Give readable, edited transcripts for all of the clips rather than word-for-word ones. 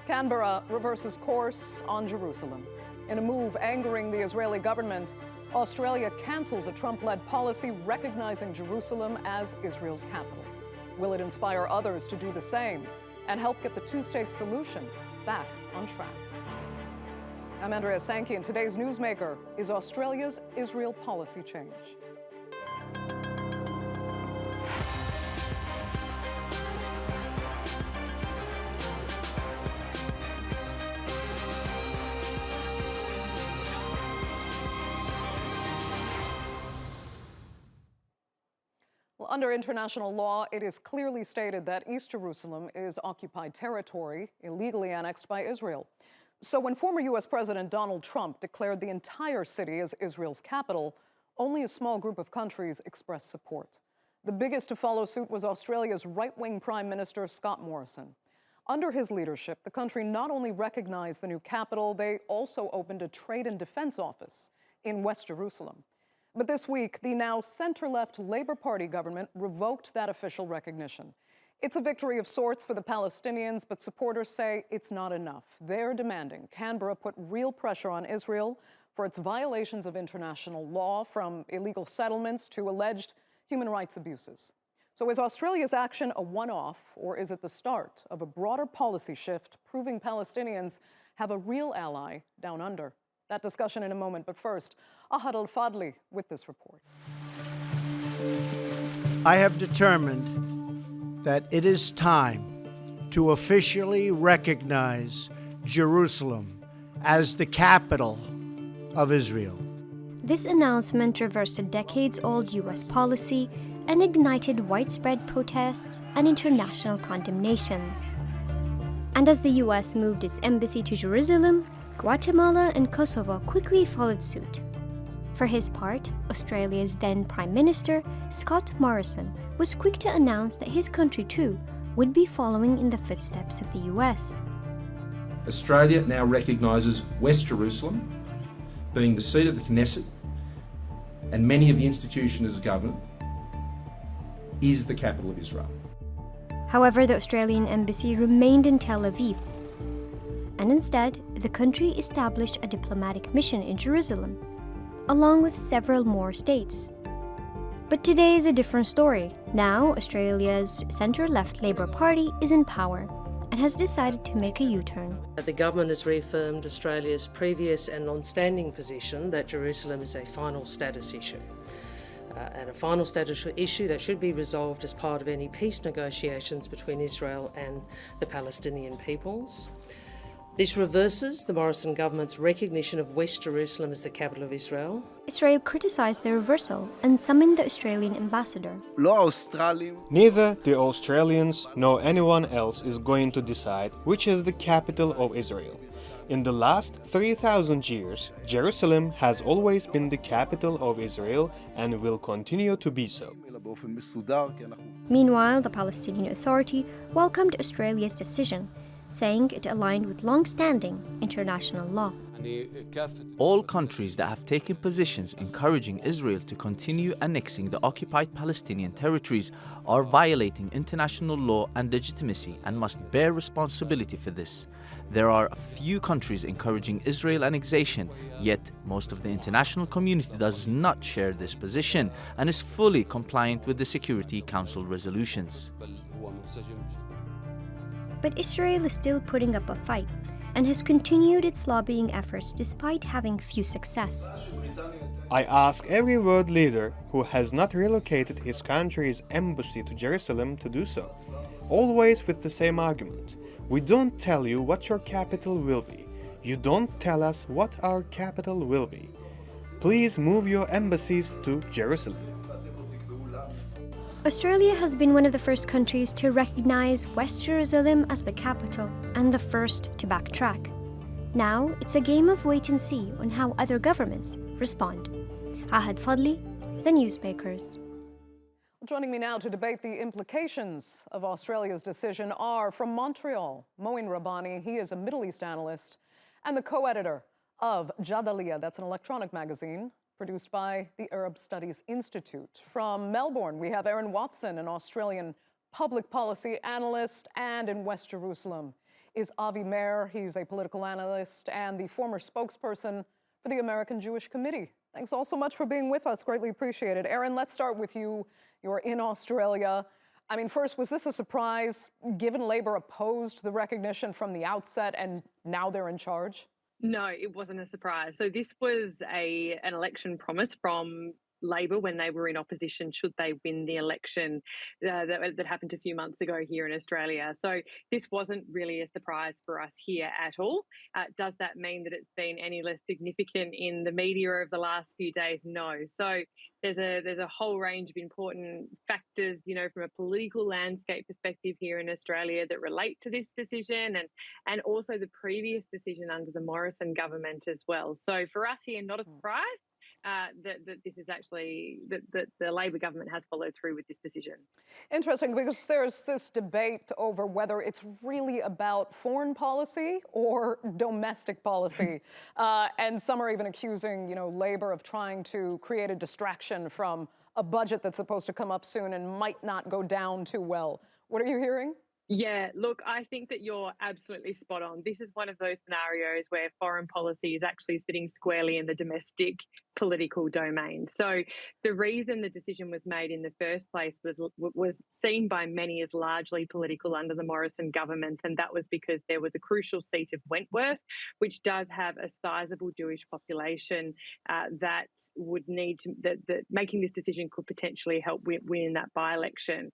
Canberra reverses course on Jerusalem. In a move angering the Israeli government, Australia cancels a Trump-led policy recognizing Jerusalem as Israel's capital. Will it inspire others to do the same and help get the two-state solution back on track? I'm Andrea Sankey, and today's Newsmaker is Australia's Israel policy change. Well, under international law, it is clearly stated that East Jerusalem is occupied territory illegally annexed by Israel. So when former U.S. President Donald Trump declared the entire city as Israel's capital, only a small group of countries expressed support. The biggest to follow suit was Australia's right-wing Prime Minister Scott Morrison. Under his leadership, the country not only recognized the new capital, they also opened a trade and defense office in West Jerusalem. But this week, the now center-left Labour Party government revoked that official recognition. It's a victory of sorts for the Palestinians, but supporters say it's not enough. They're demanding Canberra put real pressure on Israel for its violations of international law, from illegal settlements to alleged human rights abuses. So is Australia's action a one-off, or is it the start of a broader policy shift proving Palestinians have a real ally down under? That discussion in a moment, but first, Ahad Al-Fadli with this report. I have determined that it is time to officially recognize Jerusalem as the capital of Israel. This announcement reversed a decades-old U.S. policy and ignited widespread protests and international condemnations. And as the U.S. moved its embassy to Jerusalem, Guatemala and Kosovo quickly followed suit. For his part, Australia's then Prime Minister, Scott Morrison, was quick to announce that his country too would be following in the footsteps of the US. Australia now recognises West Jerusalem, being the seat of the Knesset and many of the institutions of government, is the capital of Israel. However, the Australian embassy remained in Tel Aviv, and instead, the country established a diplomatic mission in Jerusalem, along with several more states. But today is a different story. Now, Australia's centre-left Labour Party is in power and has decided to make a U-turn. The government has reaffirmed Australia's previous and long-standing position that Jerusalem is a final status issue. And a final status issue that should be resolved as part of any peace negotiations between Israel and the Palestinian peoples. This reverses the Morrison government's recognition of West Jerusalem as the capital of Israel. Israel criticised the reversal and summoned the Australian ambassador. Neither the Australians nor anyone else is going to decide which is the capital of Israel. In the last 3,000 years, Jerusalem has always been the capital of Israel and will continue to be so. Meanwhile, the Palestinian Authority welcomed Australia's decision, saying it aligned with long-standing international law. All countries that have taken positions encouraging Israel to continue annexing the occupied Palestinian territories are violating international law and legitimacy and must bear responsibility for this. There are a few countries encouraging Israel annexation, yet most of the international community does not share this position and is fully compliant with the Security Council resolutions. But Israel is still putting up a fight and has continued its lobbying efforts despite having few success. I ask every world leader who has not relocated his country's embassy to Jerusalem to do so, always with the same argument. We don't tell you what your capital will be. You don't tell us what our capital will be. Please move your embassies to Jerusalem. Australia has been one of the first countries to recognize West Jerusalem as the capital and the first to backtrack. Now, it's a game of wait and see on how other governments respond. Ahad Fadli, The Newsmakers. Joining me now to debate the implications of Australia's decision are, from Montreal, Mouin Rabbani. He is a Middle East analyst and the co-editor of Jadaliyya, that's an electronic magazine produced by the Arab Studies Institute. From Melbourne, we have Erin Watson, an Australian public policy analyst, and in West Jerusalem, is Avi Mayer. He's a political analyst and the former spokesperson for the American Jewish Committee. Thanks all so much for being with us. Greatly appreciated. Erin, let's start with you. You're in Australia. I mean, first, was this a surprise, given Labor opposed the recognition from the outset and now they're in charge? No, it wasn't a surprise. So this was an election promise from Labor when they were in opposition should they win the election that happened a few months ago here in Australia. So this wasn't really a surprise for us here at all. Does that mean that it's been any less significant in the media over the last few days? No. So there's a whole range of important factors, you know, from a political landscape perspective here in Australia that relate to this decision and also the previous decision under the Morrison government as well. So for us here, not a surprise. That this is actually that the Labor government has followed through with this decision. Interesting, because there's this debate over whether it's really about foreign policy or domestic policy, and some are even accusing, you know, Labor of trying to create a distraction from a budget that's supposed to come up soon and might not go down too well. What are you hearing? Yeah, look, I think that you're absolutely spot on. This is one of those scenarios where foreign policy is actually sitting squarely in the domestic political domain. So the reason the decision was made in the first place was seen by many as largely political under the Morrison government, and that was because there was a crucial seat of Wentworth, which does have a sizable Jewish population that would need to that making this decision could potentially help win that by-election.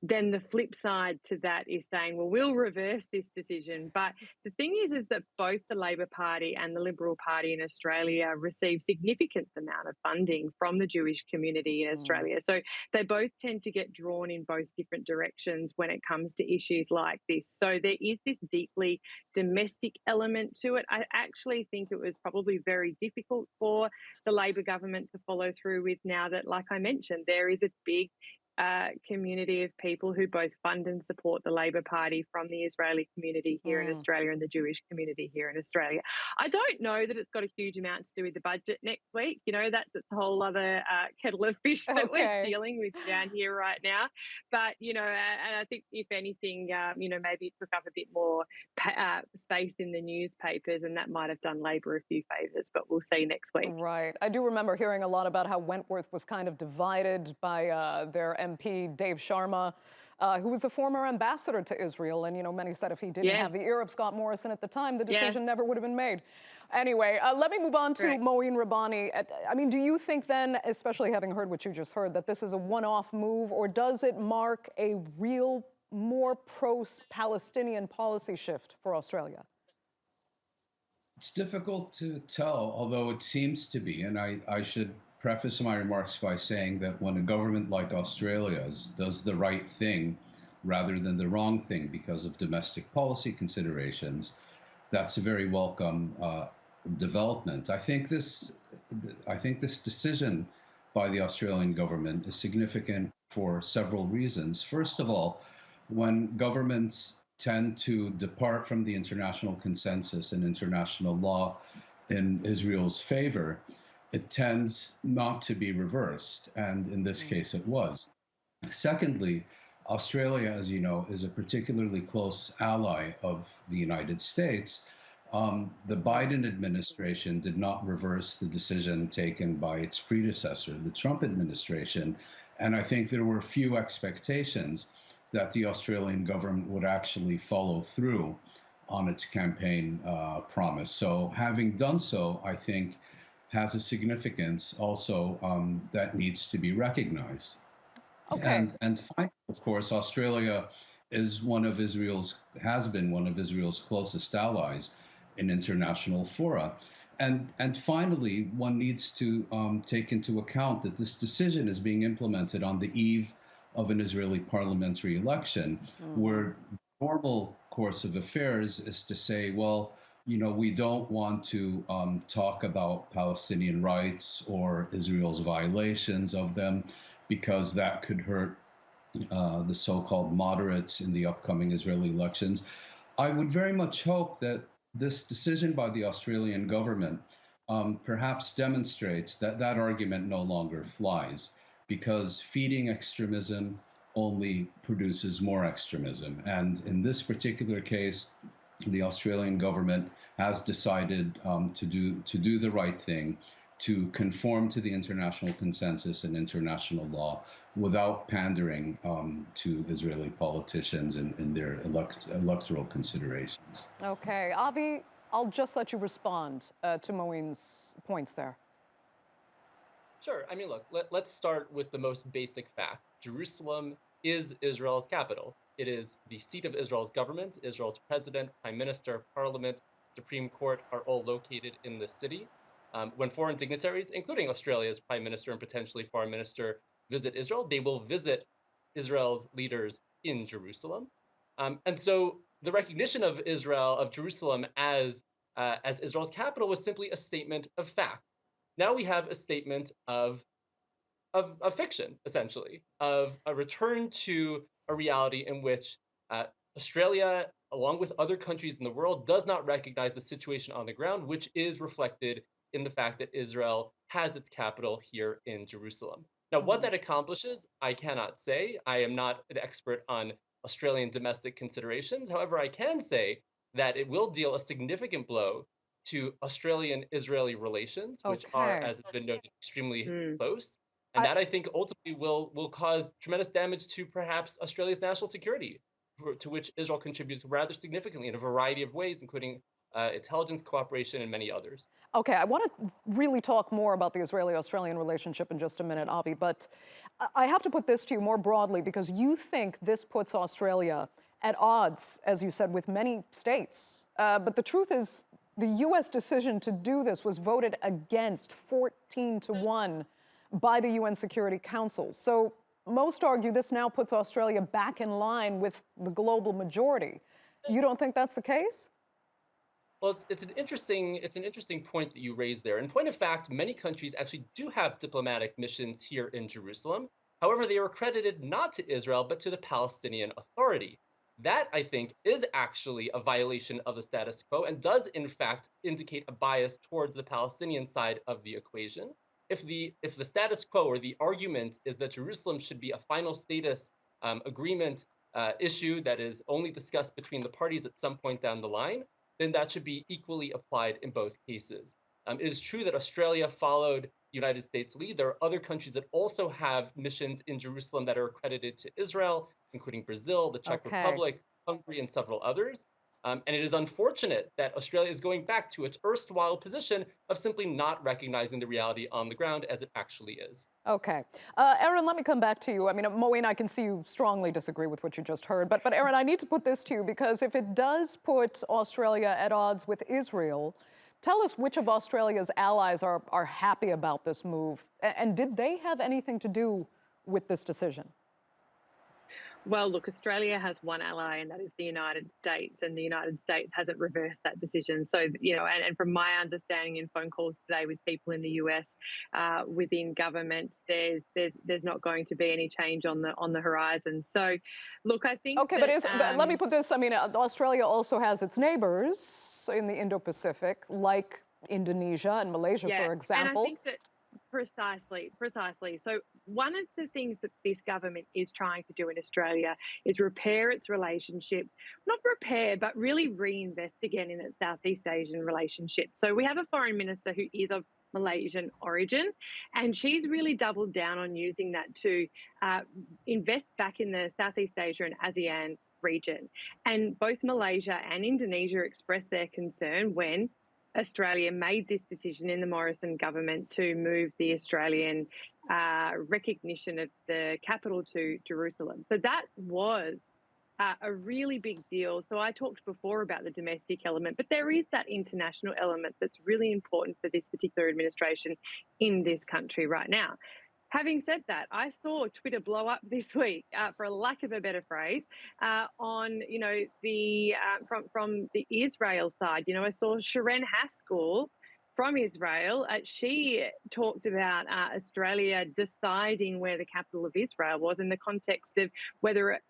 Then the flip side to that is saying, well, we'll reverse this decision. But the thing is that both the Labor Party and the Liberal Party in Australia receive significant amount of funding from the Jewish community in Australia. So they both tend to get drawn in both different directions when it comes to issues like this. So there is this deeply domestic element to it. I actually think it was probably very difficult for the Labor government to follow through with now that, like I mentioned, there is a big community of people who both fund and support the Labor Party from the Israeli community here in Australia and the Jewish community here in Australia. I don't know that it's got a huge amount to do with the budget next week. You know, that's a whole other kettle of fish that we're dealing with down here right now. But, you know, and I think if anything, you know, maybe it took up a bit more space in the newspapers and that might have done Labor a few favours, but we'll see next week. Right. I do remember hearing a lot about how Wentworth was kind of divided by their MP Dave Sharma, who was the former ambassador to Israel. And, you know, many said if he didn't have the ear of Scott Morrison at the time, the decision never would have been made. Anyway, let me move on to Mouin Rabbani. I mean, do you think then, especially having heard what you just heard, that this is a one-off move, or does it mark a real, more pro-Palestinian policy shift for Australia? It's difficult to tell, although it seems to be, and I should preface my remarks by saying that when a government like Australia's does the right thing rather than the wrong thing because of domestic policy considerations, that's a very welcome development. I think this decision by the Australian government is significant for several reasons. First of all, when governments tend to depart from the international consensus and international law in Israel's favor, it tends not to be reversed, and in this case it was. Secondly, Australia, as you know, is a particularly close ally of the United States. The Biden administration did not reverse the decision taken by its predecessor, the Trump administration, and I think there were few expectations that the Australian government would actually follow through on its campaign promise. So having done so, I think, has a significance also that needs to be recognized. And finally, of course, Australia is has been one of Israel's closest allies in international fora. And finally, one needs to take into account that this decision is being implemented on the eve of an Israeli parliamentary election, where normal course of affairs is to say, well, you know, we don't want to talk about Palestinian rights or Israel's violations of them because that could hurt the so-called moderates in the upcoming Israeli elections. I would very much hope that this decision by the Australian government perhaps demonstrates that that argument no longer flies, because feeding extremism only produces more extremism. And in this particular case, the Australian government has decided to do the right thing, to conform to the international consensus and international law without pandering to Israeli politicians and their electoral considerations. Okay, Avi, I'll just let you respond to Mouin's points there. Sure. I mean, look, let's start with the most basic fact. Jerusalem is Israel's capital. It is the seat of Israel's government. Israel's president, prime minister, parliament, Supreme Court are all located in the city. When foreign dignitaries, including Australia's prime minister and potentially foreign minister, visit Israel, they will visit Israel's leaders in Jerusalem. And so the recognition of Jerusalem as Israel's capital was simply a statement of fact. Now we have a statement of fiction, essentially, of a return to a reality in which Australia, along with other countries in the world, does not recognize the situation on the ground, which is reflected in the fact that Israel has its capital here in Jerusalem. Now, what that accomplishes, I cannot say. I am not an expert on Australian domestic considerations. However, I can say that it will deal a significant blow to Australian-Israeli relations, which are, as has been noted, extremely close. And that, I think, ultimately will cause tremendous damage to perhaps Australia's national security, to which Israel contributes rather significantly in a variety of ways, including intelligence cooperation and many others. Okay, I want to really talk more about the Israeli-Australian relationship in just a minute, Avi, but I have to put this to you more broadly because you think this puts Australia at odds, as you said, with many states. But the truth is, the U.S. decision to do this was voted against 14-1 by the UN Security Council. So most argue this now puts Australia back in line with the global majority. You don't think that's the case? Well, it's an interesting point that you raised there. In point of fact, many countries actually do have diplomatic missions here in Jerusalem. However, they are accredited not to Israel, but to the Palestinian Authority. That, I think, is actually a violation of the status quo and does, in fact, indicate a bias towards the Palestinian side of the equation. If the status quo or the argument is that Jerusalem should be a final status agreement issue that is only discussed between the parties at some point down the line, then that should be equally applied in both cases. It is true that Australia followed the United States' lead. There are other countries that also have missions in Jerusalem that are accredited to Israel, including Brazil, the Czech Republic, Hungary, and several others. And it is unfortunate that Australia is going back to its erstwhile position of simply not recognizing the reality on the ground as it actually is. Okay. Erin, let me come back to you. I mean, Mouin, I can see you strongly disagree with what you just heard. But Erin, I need to put this to you because if it does put Australia at odds with Israel, tell us which of Australia's allies are happy about this move. And did they have anything to do with this decision? Well, look, Australia has one ally, and that is the United States, and the United States hasn't reversed that decision. So, you know, and from my understanding in phone calls today with people in the US within government, there's not going to be any change on the horizon. So, look, I think but let me put this. I mean, Australia also has its neighbors in the Indo-Pacific, like Indonesia and Malaysia, for example. And I think that Precisely. So one of the things that this government is trying to do in Australia is repair its relationship, not repair, but really reinvest again in its Southeast Asian relationship. So we have a foreign minister who is of Malaysian origin, and she's really doubled down on using that to invest back in the Southeast Asia and ASEAN region. And both Malaysia and Indonesia expressed their concern when Australia made this decision in the Morrison government to move the Australian recognition of the capital to Jerusalem. So that was a really big deal. So I talked before about the domestic element, but there is that international element that's really important for this particular administration in this country right now. Having said that, I saw Twitter blow up this week, for a lack of a better phrase, on the from the Israel side. You know, I saw Sharon Haskell from Israel. She talked about Australia deciding where the capital of Israel was in the context of whether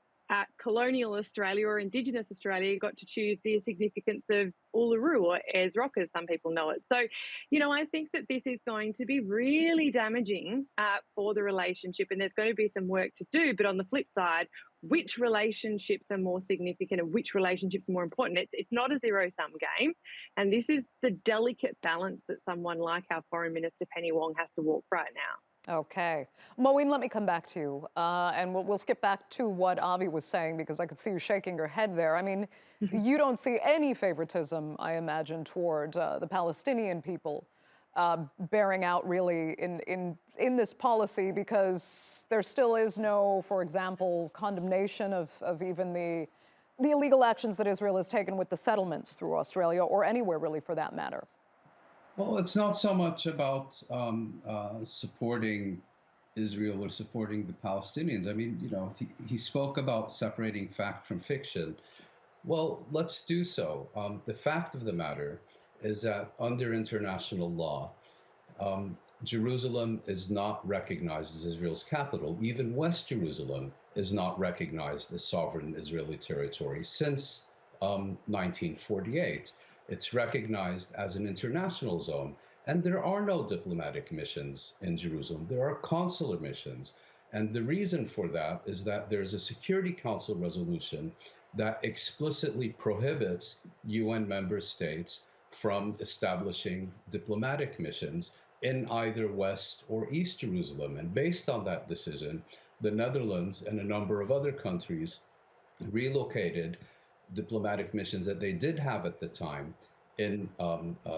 colonial Australia or Indigenous Australia got to choose the significance of Uluru, or Ayers Rock as some people know it. So, you know, I think that this is going to be really damaging for the relationship, and there's going to be some work to do. But on the flip side, which relationships are more significant and which relationships are more important. It's not a zero-sum game. And this is the delicate balance that someone like our Foreign Minister, Penny Wong, has to walk right now. Okay. Mouin, let me come back to you. And we'll skip back to what Avi was saying, because I could see you shaking your head there. I mean, you don't see any favoritism, I imagine, toward the Palestinian people bearing out really in this policy, because there still is no, for example, condemnation of even the illegal actions that Israel has taken with the settlements through Australia, or anywhere really for that matter. Well, it's not so much about supporting Israel or supporting the Palestinians. I mean, you know, he spoke about separating fact from fiction. Well, let's do so. The fact of the matter is that under international law, Jerusalem is not recognized as Israel's capital. Even West Jerusalem is not recognized as sovereign Israeli territory since 1948. It's recognized as an international zone, and there are no diplomatic missions in Jerusalem. There are consular missions. And the reason for that is that there's a Security Council resolution that explicitly prohibits UN member states from establishing diplomatic missions in either West or East Jerusalem. And based on that decision, the Netherlands and a number of other countries relocated diplomatic missions that they did have at the time in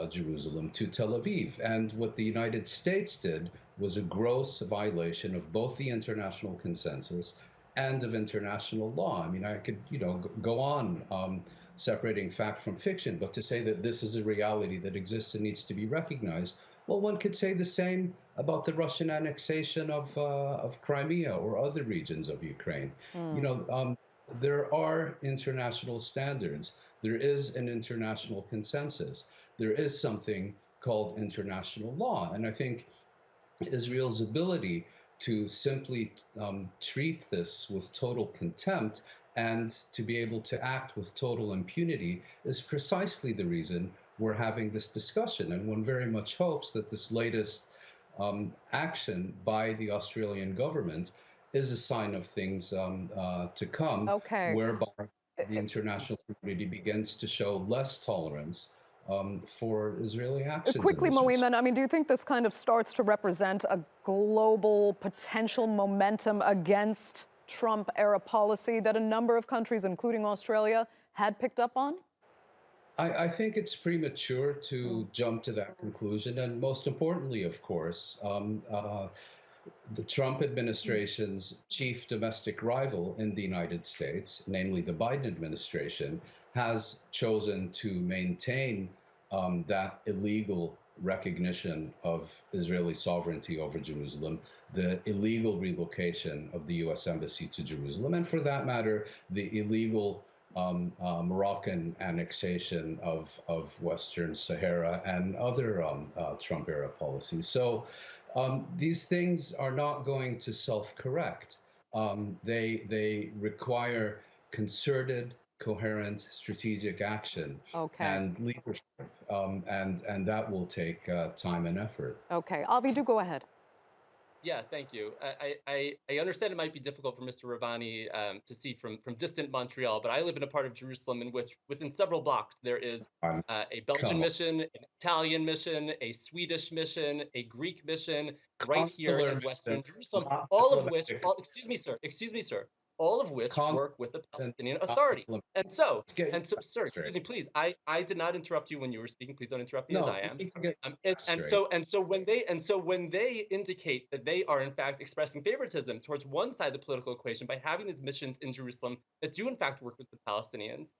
Jerusalem to Tel Aviv. And what the United States did was a gross violation of both the international consensus and of international law. I mean, I could, you know, go on separating fact from fiction, but to say that this is a reality that exists and needs to be recognized, well, one could say the same about the Russian annexation of Crimea or other regions of Ukraine. You know, there are international standards. There is an international consensus. There is something called international law. And I think Israel's ability to simply treat this with total contempt and to be able to act with total impunity is precisely the reason we're having this discussion. And one very much hopes that this latest action by the Australian government is a sign of things to come, whereby the international community begins to show less tolerance for Israeli actions. Quickly, Mouin, then, I mean, do you think this kind of starts to represent a global potential momentum against Trump-era policy that a number of countries, including Australia, had picked up on? I think it's premature to jump to that conclusion. And most importantly, of course, the Trump administration's chief domestic rival in the United States, namely the Biden administration, has chosen to maintain that illegal recognition of Israeli sovereignty over Jerusalem, the illegal relocation of the U.S. Embassy to Jerusalem, and for that matter, the illegal Moroccan annexation of Western Sahara and other Trump-era policies. So these things are not going to self-correct. They require concerted, coherent, strategic action and leadership, and that will take time and effort. Okay, Avi, do go ahead. Yeah, thank you. I understand it might be difficult for Mr. Rabbani to see from distant Montreal, but I live in a part of Jerusalem in which within several blocks there is a Belgian mission, an Italian mission, a Swedish mission, a Greek mission right here in Western Jerusalem, all of which, excuse me, sir, all of which work with the Palestinian Authority. And so, sir, excuse me, please, I did not interrupt you when you were speaking. Please don't interrupt me as I am. And so when they indicate that they are in fact expressing favoritism towards one side of the political equation by having these missions in Jerusalem that do in fact work with the Palestinians,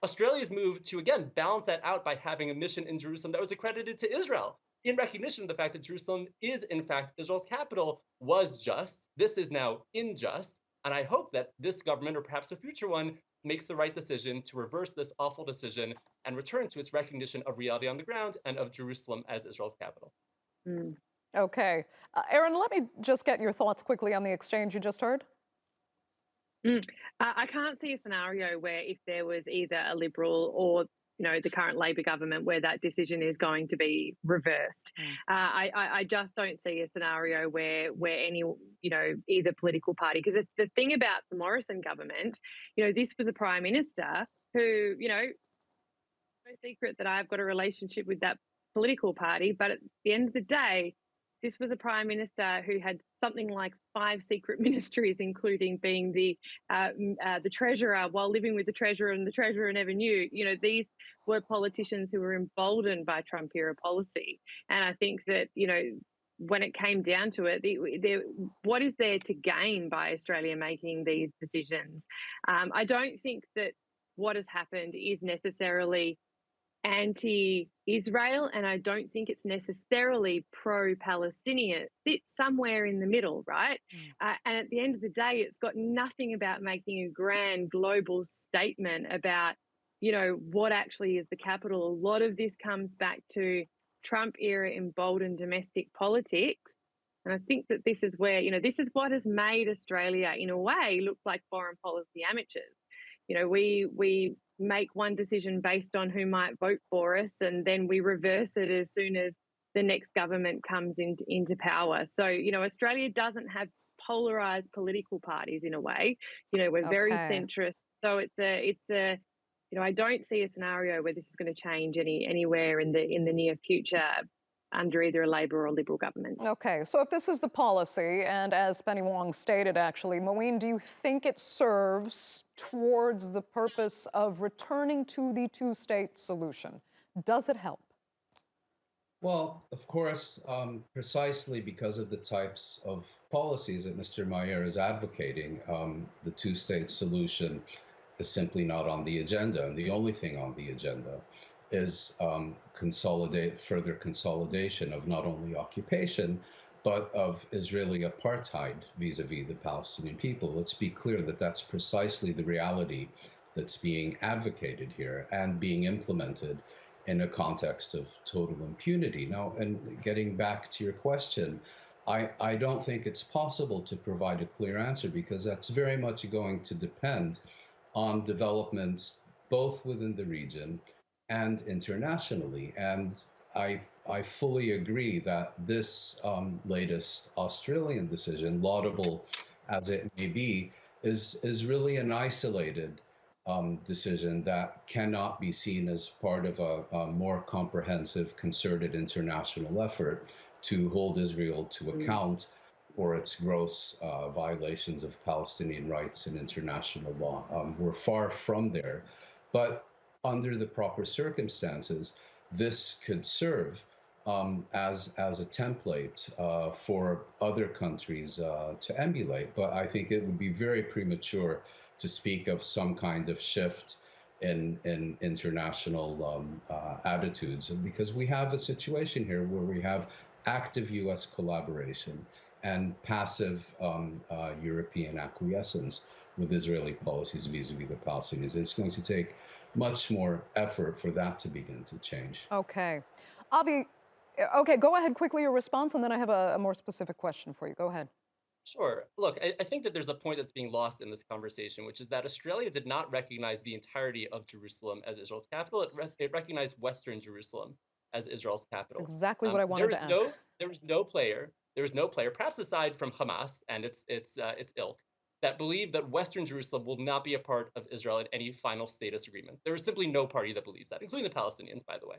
Australia's move to again balance that out by having a mission in Jerusalem that was accredited to Israel in recognition of the fact that Jerusalem is in fact Israel's capital was just. This is now unjust. And I hope that this government, or perhaps a future one, makes the right decision to reverse this awful decision and return to its recognition of reality on the ground and of Jerusalem as Israel's capital. Okay. Erin, let me just get your thoughts quickly on the exchange you just heard. I can't see a scenario where if there was either a Liberal or the current Labor government where that decision is going to be reversed. I just don't see a scenario where any either political party, because the thing about the Morrison government, this was a prime minister who no secret that I've got a relationship with that political party, but at the end of the day, this was a prime minister who had something like 5 secret ministries, including being the treasurer while living with the treasurer, and the treasurer never knew. These were politicians who were emboldened by Trump era policy, and I think that when it came down to it, what is there to gain by Australia making these decisions? I don't think that what has happened is necessarily anti-Israel, and I don't think it's necessarily pro-Palestinian. It sits somewhere in the middle, right? And at the end of the day, it's got nothing about making a grand global statement about, what actually is the capital. A lot of this comes back to Trump-era emboldened domestic politics. And I think that this is where, this is what has made Australia, in a way, look like foreign policy amateurs. We make one decision based on who might vote for us, and then we reverse it as soon as the next government comes into power. So, Australia doesn't have polarized political parties in a way. We're very centrist. So it's a I don't see a scenario where this is going to change anywhere in the near future under either a Labor or Liberal government. Okay, so if this is the policy, and as Benny Wong stated, actually, Mouin, do you think it serves towards the purpose of returning to the two-state solution? Does it help? Well, of course, precisely because of the types of policies that Mr. Mayer is advocating, the two-state solution is simply not on the agenda. And the only thing on the agenda is further consolidation of not only occupation, but of Israeli apartheid vis-a-vis the Palestinian people. Let's be clear that that's precisely the reality that's being advocated here and being implemented in a context of total impunity. Now, and getting back to your question, I don't think it's possible to provide a clear answer, because that's very much going to depend on developments both within the region and internationally. And I fully agree that this latest Australian decision, laudable as it may be, is really an isolated decision that cannot be seen as part of a more comprehensive, concerted international effort to hold Israel to account for its gross violations of Palestinian rights and international law. We're far from there. But under the proper circumstances, this could serve as a template for other countries to emulate. But I think it would be very premature to speak of some kind of shift in international attitudes, because we have a situation here where we have active U.S. collaboration and passive European acquiescence with Israeli policies vis-a-vis the Palestinians. It's going to take much more effort for that to begin to change. Okay. Avi, okay, go ahead quickly, your response, and then I have a more specific question for you. Go ahead. Sure. Look, I think that there's a point that's being lost in this conversation, which is that Australia did not recognize the entirety of Jerusalem as Israel's capital. It recognized Western Jerusalem as Israel's capital. Exactly what I wanted to ask. There was no player, perhaps aside from Hamas and its ilk, that believed that Western Jerusalem will not be a part of Israel in any final status agreement. There is simply no party that believes that, including the Palestinians, by the way.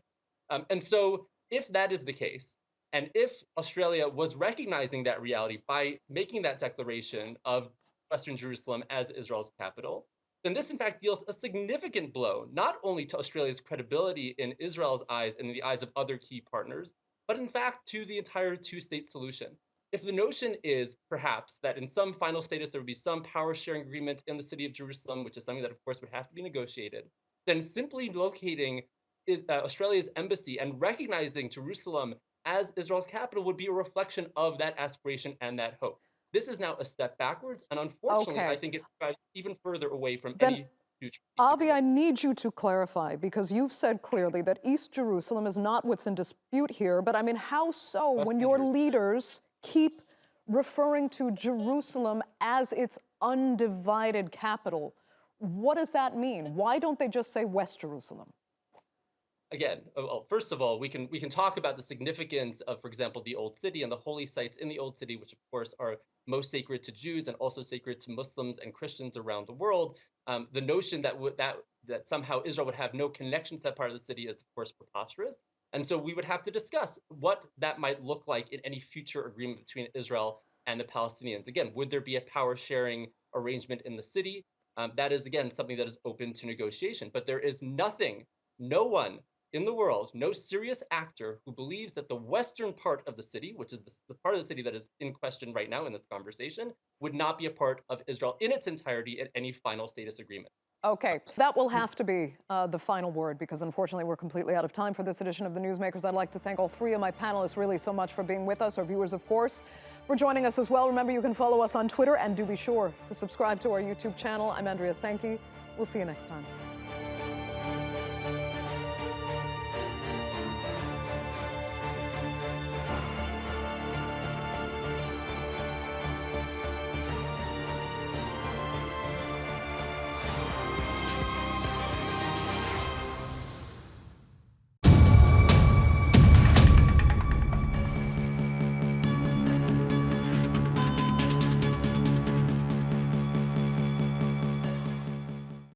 And so if that is the case, and if Australia was recognizing that reality by making that declaration of Western Jerusalem as Israel's capital, then this in fact deals a significant blow, not only to Australia's credibility in Israel's eyes and in the eyes of other key partners, but in fact to the entire two-state solution. If the notion is perhaps that in some final status there would be some power-sharing agreement in the city of Jerusalem, which is something that of course would have to be negotiated, then simply locating Australia's embassy and recognizing Jerusalem as Israel's capital would be a reflection of that aspiration and that hope. This is now a step backwards, and unfortunately, I think it drives even further away from any future. Avi, I need you to clarify, because you've said clearly that East Jerusalem is not what's in dispute here, but I mean, how so when your leaders keep referring to Jerusalem as its undivided capital. What does that mean? Why don't they just say West Jerusalem? Again, well, first of all, we can talk about the significance of, for example, the Old City and the holy sites in the Old City, which of course are most sacred to Jews and also sacred to Muslims and Christians around the world. The notion that that somehow Israel would have no connection to that part of the city is, of course, preposterous. And so we would have to discuss what that might look like in any future agreement between Israel and the Palestinians. Again, would there be a power sharing arrangement in the city? That is, again, something that is open to negotiation. But there is nothing, no one in the world, no serious actor who believes that the western part of the city, which is the part of the city that is in question right now in this conversation, would not be a part of Israel in its entirety at any final status agreement. Okay, that will have to be the final word, because unfortunately we're completely out of time for this edition of The Newsmakers. I'd like to thank all three of my panelists really so much for being with us, our viewers, of course, for joining us as well. Remember, you can follow us on Twitter, and do be sure to subscribe to our YouTube channel. I'm Andrea Sankey. We'll see you next time.